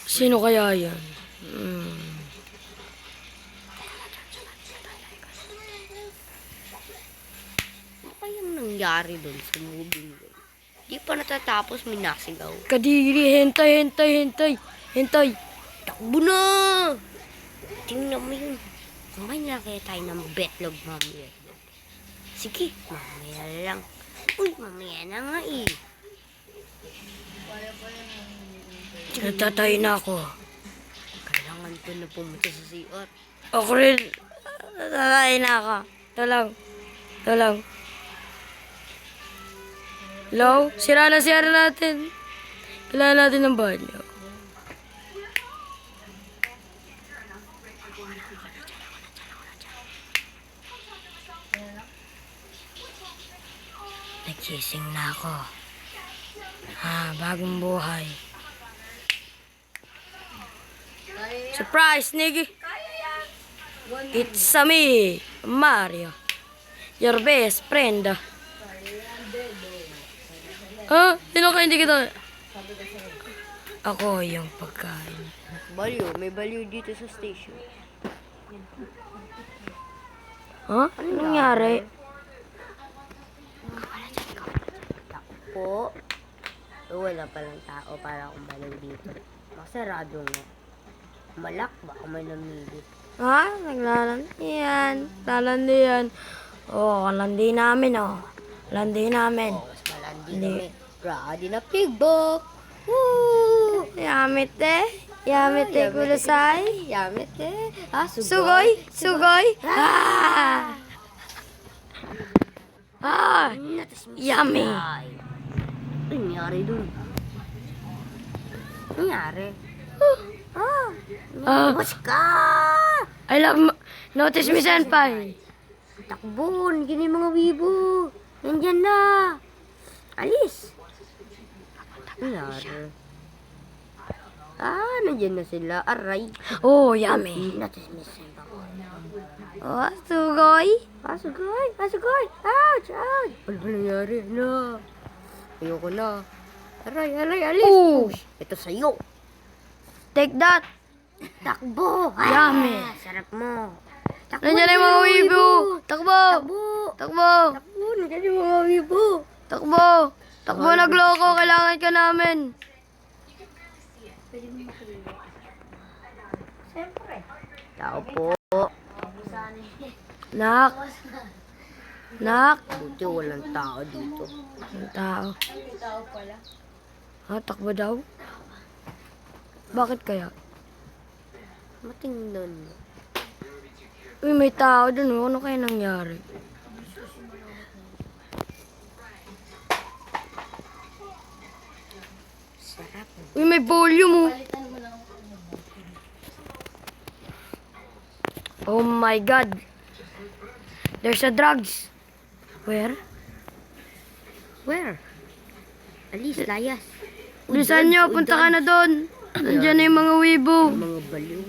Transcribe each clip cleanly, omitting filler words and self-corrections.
Sino kaya yan? Hmm. Ano kayang nangyari doon sa movie yun? Di pa natatapos, may nasigaw. Kadiri, hintay. Takbo na! Tingnan mo yun. Kumain na kaya tayo ng betlog mamaya. Sige, mamaya lang. Uy, mamaya na nga eh. Natatay na ako. Kailangan ko na pumunta sa CR. Ako rin. Natatay na ako. Ito lang. Hello? Sira na CR natin. Kailangan natin ng banyo. Nagising na ako. Bagong buhay. Surprise, nigga! It's me, Mario. Your best friend. Sino ka hindi kita? Ako yung pagkain. Baliw, may baliw dito sa station. Ano nangyari? Po, wala palang tao para akong baliw dito. Masarado nga. Malak, baka may namili. Naglalandi yan. Kalandi namin, Landi namin. Mas malandi kami. Ready na pigbok. Woo! Yamit kulusay. Yamit eh. Sugoy. Sugoy. Yummy. Ay. Ano nangyari dun? Ano nangyari? Bus ka! I love notice me, senpai. Takbo, nandiyan yung mga wibo. Nandiyan na. Alis. Ano nangyari? Nandiyan na sila. Aray. Oh, yummy. Notice me, senpai. Sugoy. Sugoy. Ouch. Ano ba nangyari? No. Ayoko na. Aray, alis. Oh. Ito sa'yo. Take that. Takbo. Yummy. Sarap mo. Takbo. Nandiyan yung mga wibo. Takbo. Nandiyan yung mga wibo. Takbo, nagloko. Kailangan ka namin. Tao po. Nak. Buti walang tao dito. Ang tao. Takbo daw? Bakit kaya? Matingnan mo. Uy, may tao dun. Ano kaya nangyari? Sarap. Uy, may volume, Oh my God. There's a drugs. Where? Alis, layas. Bilisan nyo, punta ka na doon. Nandiyan na yung mga wibo. Mga baliw.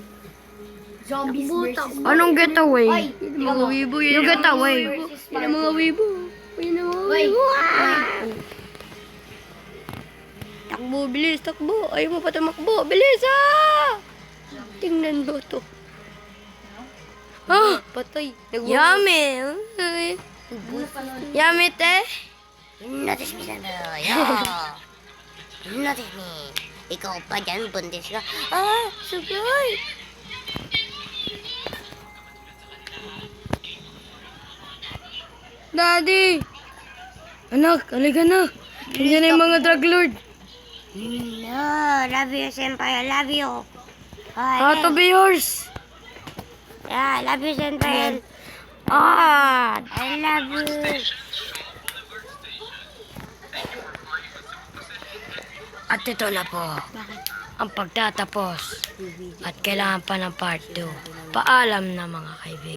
Zombies versus... Anong getaway? Mga wibo Yung getaway. Yan ang mga wibo. Takbo, bilis, takbo. Ayaw mo pa tumakbo. Bilis, Tingnan mo to. Patay. Yummy. Yummy, te. Notice me sana. Notice me. Ikaw pa dyan, buntis ka. Sugay. Daddy. Anak, halika na. Nandiyan na yung mga drug lord. No, love you, senpai. I love you. How to be yours? Yeah, love you, senpai. I love you. At ito na po. Ang pagtatapos. At kailangan pa ng part 2. Paalam na mga kaibigan.